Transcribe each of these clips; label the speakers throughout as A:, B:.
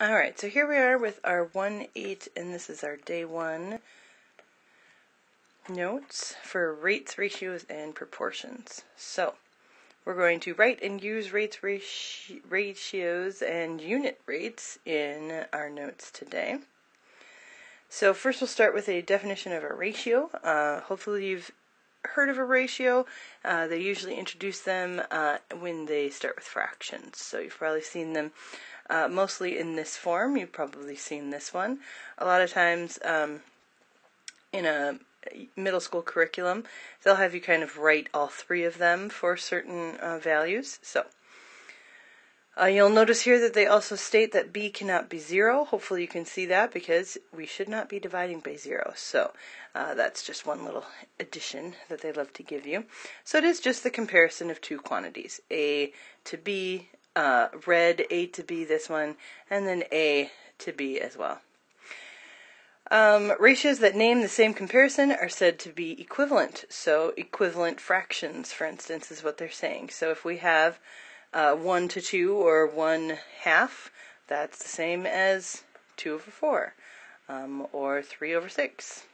A: Alright, so here we are with our 1-8, and this is our day 1 notes for rates, ratios, and proportions. So, we're going to write and use rates, ratios, and unit rates in our notes today. So first we'll start with a definition of a ratio. Hopefully you've heard of a ratio. They usually introduce them when they start with fractions. So you've probably seen them mostly in this form. You've probably seen this one. A lot of times in a middle school curriculum, they'll have you kind of write all three of them for certain values. So you'll notice here that they also state that b cannot be 0. Hopefully you can see that because we should not be dividing by 0. So that's just one little addition that they love to give you. So it is just the comparison of two quantities, a to b, red, a to b, this one, and then a to b as well. Ratios that name the same comparison are said to be equivalent. So equivalent fractions, for instance, is what they're saying. So if we have 1 to 2 or 1/2, that's the same as 2/4 or 3/6.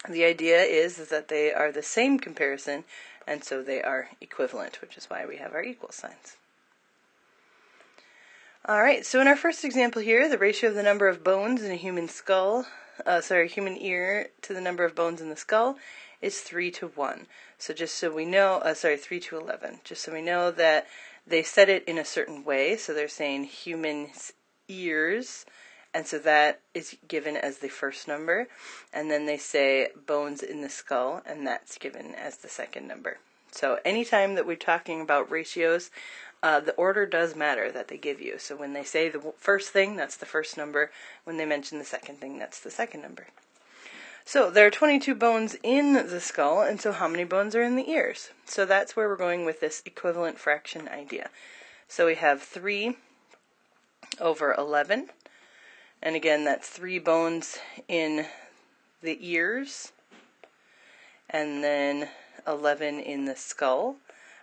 A: The idea is that they are the same comparison, and so they are equivalent, which is why we have our equal signs. Alright, so in our first example here, the ratio of the number of bones in a human human ear to the number of bones in the skull is 3 to 1. So just so we know, 3 to 11. Just so we know that they said it in a certain way, so they're saying human ears, and so that is given as the first number, and then they say bones in the skull, and that's given as the second number. So anytime that we're talking about ratios, the order does matter that they give you. So when they say the first thing, that's the first number. When they mention the second thing, that's the second number. So there are 22 bones in the skull, and so how many bones are in the ears? So that's where we're going with this equivalent fraction idea. So we have 3 over 11, and again that's 3 bones in the ears, and then 11 in the skull.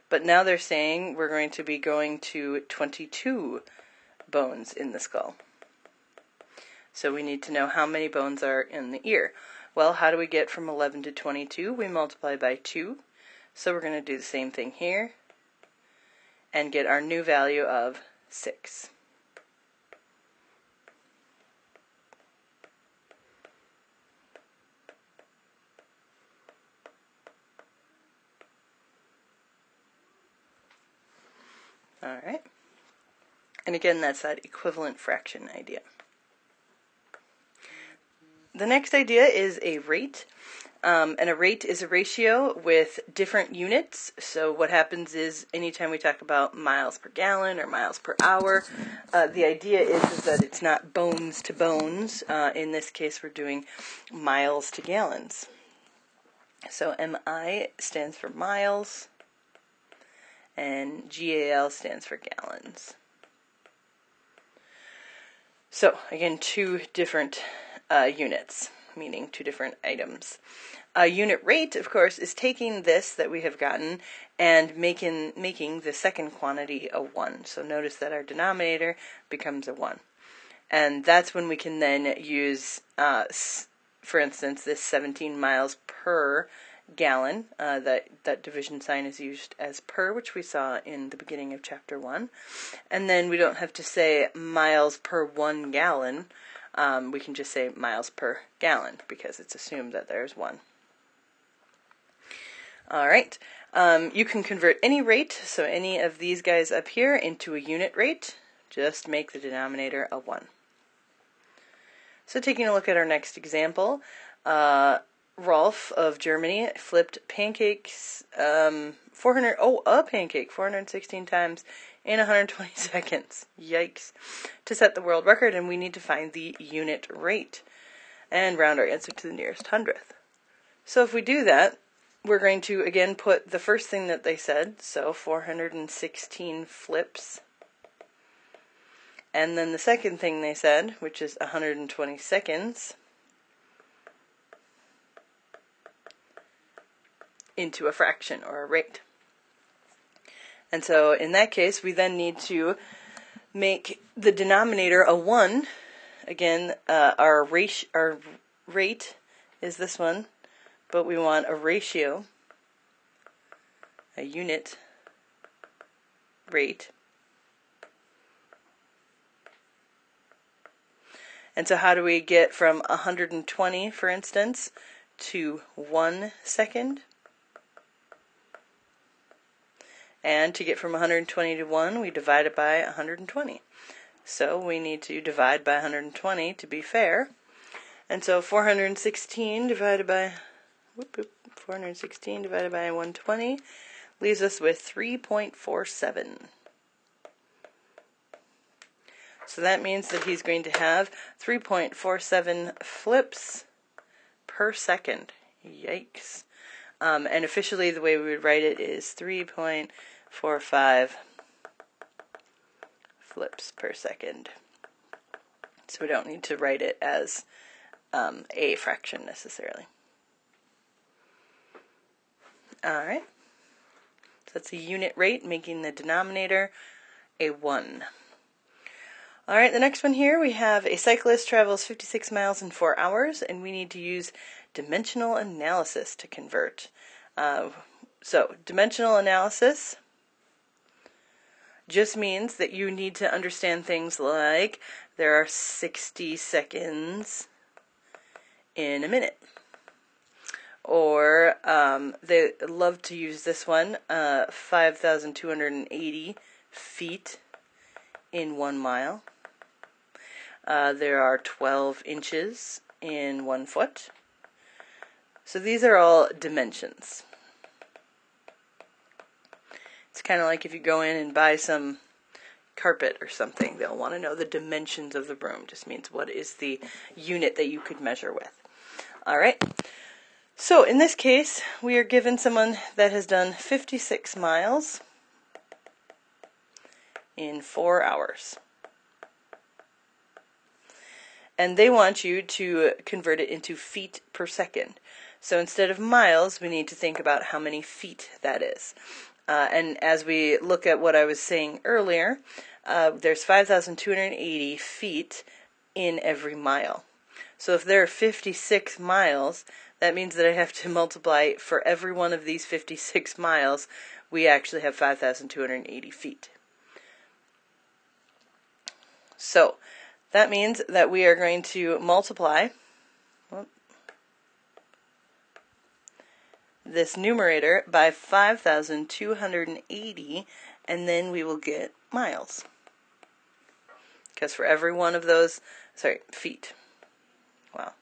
A: But now they're saying we're going to be going to 22 bones in the skull. So we need to know how many bones are in the ear. Well, how do we get from 11 to 22? We multiply by 2. So we're going to do the same thing here and get our new value of 6. Alright. And again, that's that equivalent fraction idea. The next idea is a rate. And a rate is a ratio with different units. So what happens is anytime we talk about miles per gallon or miles per hour, the idea is that it's not bones to bones. In this case, we're doing miles to gallons. So MI stands for miles, and GAL stands for gallons. So, again, two different units, meaning two different items. A unit rate, of course, is taking this that we have gotten and making the second quantity a 1. So notice that our denominator becomes a 1. And that's when we can then use, for instance, this 17 miles per gallon. That division sign is used as per, which we saw in the beginning of chapter 1. And then we don't have to say miles per 1 gallon. We can just say miles per gallon because it's assumed that there's 1. Alright, you can convert any rate, so any of these guys up here, into a unit rate. Just make the denominator a 1. So taking a look at our next example, Rolf of Germany flipped pancakes, a pancake 416 times in 120 seconds. Yikes. To set the world record, and we need to find the unit rate and round our answer to the nearest hundredth. So if we do that, we're going to again put the first thing that they said, so 416 flips, and then the second thing they said, which is 120 seconds, into a fraction or a rate. And so in that case, we then need to make the denominator a 1, again, our rate is this one, but we want a ratio, a unit rate. And so how do we get from 120, for instance, to 1 second? And to get from 120 to 1, we divide it by 120. So we need to divide by 120 to be fair. And so 416 divided by 120 leaves us with 3.47. So that means that he's going to have 3.47 flips per second. Yikes. And officially the way we would write it is 3.45 flips per second. So we don't need to write it as a fraction necessarily. Alright. So that's a unit rate, making the denominator a 1. Alright, the next one here, we have a cyclist travels 56 miles in 4 hours, and we need to use dimensional analysis to convert. So, dimensional analysis just means that you need to understand things like there are 60 seconds in a minute. Or, they love to use this one, 5,280 feet in 1 mile. There are 12 inches in 1 foot. So these are all dimensions. It's kind of like if you go in and buy some carpet or something, they'll want to know the dimensions of the room. Just means what is the unit that you could measure with. All right. So in this case, we are given someone that has done 56 miles in 4 hours. And they want you to convert it into feet per second. So instead of miles, we need to think about how many feet that is. And as we look at what I was saying earlier, there's 5,280 feet in every mile. So if there are 56 miles, that means that I have to multiply for every one of these 56 miles, we actually have 5,280 feet. So that means that we are going to multiply this numerator by 5,280, and then we will get miles. Because for every one of those, feet. Wow.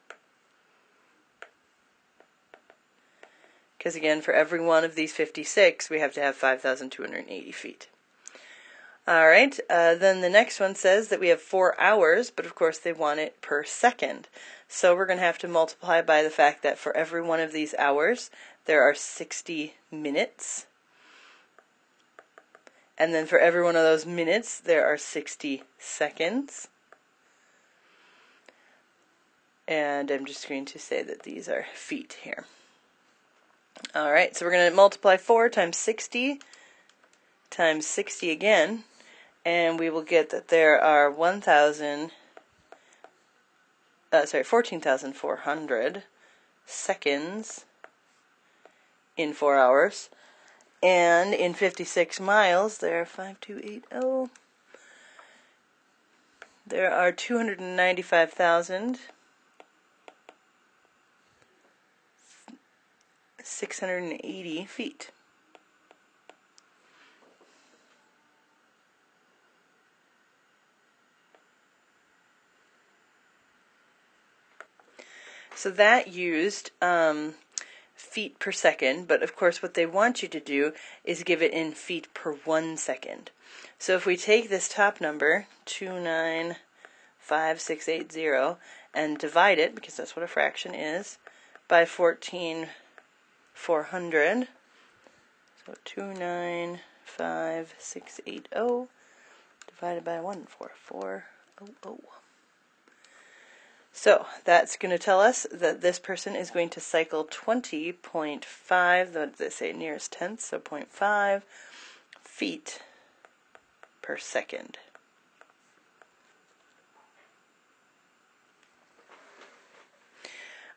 A: Because again, for every one of these 56, we have to have 5,280 feet. Alright, then the next one says that we have 4 hours, but of course they want it per second. So we're going to have to multiply by the fact that for every one of these hours, there are 60 minutes. And then for every one of those minutes, there are 60 seconds. And I'm just going to say that these are feet here. Alright, so we're going to multiply 4 times 60 times 60 again. And we will get that there are 14,400 seconds in 4 hours. And in 56 miles, there are 5,280. There are 295,680 feet. So that used feet per second, but of course what they want you to do is give it in feet per 1 second. So if we take this top number, 295,680, and divide it, because that's what a fraction is, by 14,400, so 295,680 divided by 14400. So that's going to tell us that this person is going to cycle 20.5, what did they say, nearest tenth, so 0.5 feet per second.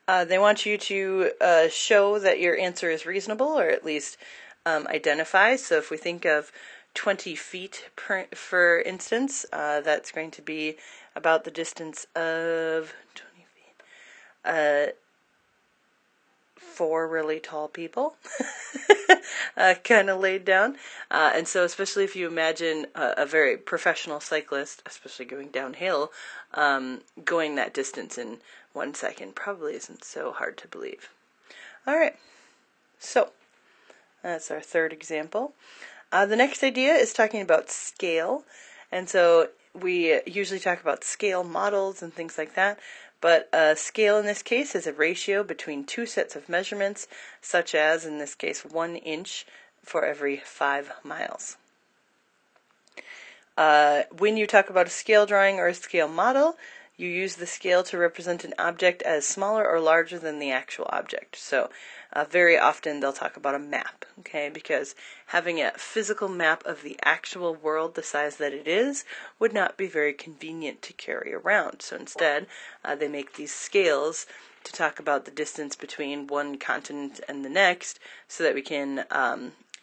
A: They want you to show that your answer is reasonable, or at least identify. So if we think of 20 feet, for instance, that's going to be about the distance of 20 feet. 4 really tall people, kind of laid down. And so especially if you imagine a very professional cyclist, especially going downhill, going that distance in 1 second probably isn't so hard to believe. All right, so that's our third example. The next idea is talking about scale. And so we usually talk about scale models and things like that. But a scale in this case is a ratio between two sets of measurements, such as, in this case, 1 inch for every 5 miles. When you talk about a scale drawing or a scale model, you use the scale to represent an object as smaller or larger than the actual object. So very often they'll talk about a map, okay, because having a physical map of the actual world the size that it is would not be very convenient to carry around. So instead, they make these scales to talk about the distance between one continent and the next so that we can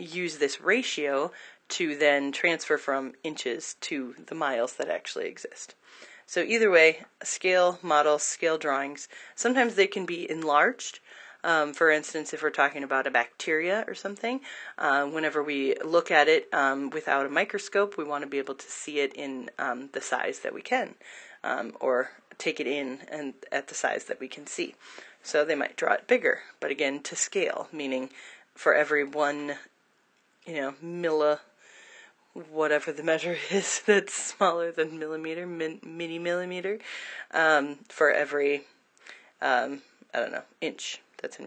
A: use this ratio to then transfer from inches to the miles that actually exist. So either way, a scale model, scale drawings, sometimes they can be enlarged. For instance, if we're talking about a bacteria or something, whenever we look at it without a microscope, we want to be able to see it in the size that we can, or take it in and at the size that we can see. So they might draw it bigger, but again, to scale, meaning for every 1, whatever the measure is that's smaller than millimeter, millimillimeter, for every, inch that's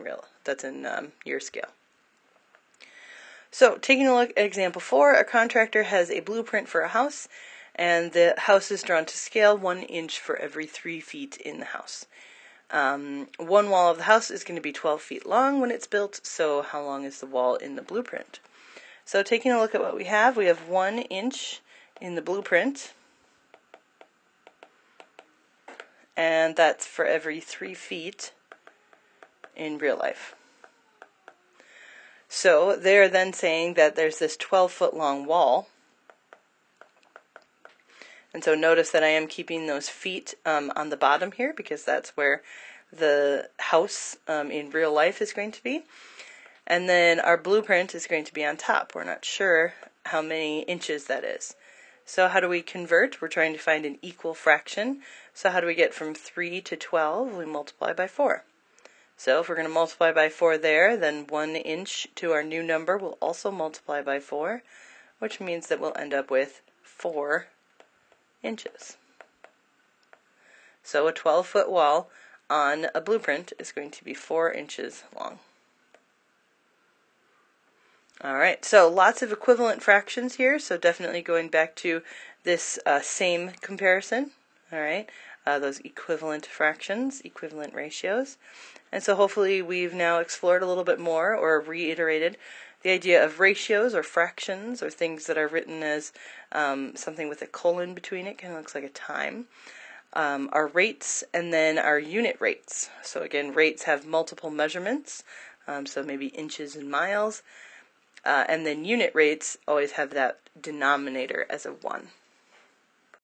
A: in year scale. So taking a look at example 4, a contractor has a blueprint for a house, and the house is drawn to scale 1 inch for every 3 feet in the house. One wall of the house is going to be 12 feet long when it's built, so how long is the wall in the blueprint? So taking a look at what we have 1 inch in the blueprint, and that's for every 3 feet in real life. So they're then saying that there's this 12-foot long wall. And so notice that I am keeping those feet on the bottom here because that's where the house in real life is going to be. And then our blueprint is going to be on top. We're not sure how many inches that is. So how do we convert? We're trying to find an equal fraction. So how do we get from 3 to 12? We multiply by 4. So if we're going to multiply by 4 there, then 1 inch to our new number will also multiply by 4, which means that we'll end up with 4 inches. So a 12-foot wall on a blueprint is going to be 4 inches long. Alright, so lots of equivalent fractions here, so definitely going back to this same comparison, alright, those equivalent fractions, equivalent ratios. And so hopefully we've now explored a little bit more or reiterated the idea of ratios or fractions or things that are written as something with a colon between it, kind of looks like a time. Our rates and then our unit rates. So again, rates have multiple measurements, so maybe inches and miles. And then unit rates always have that denominator as a 1.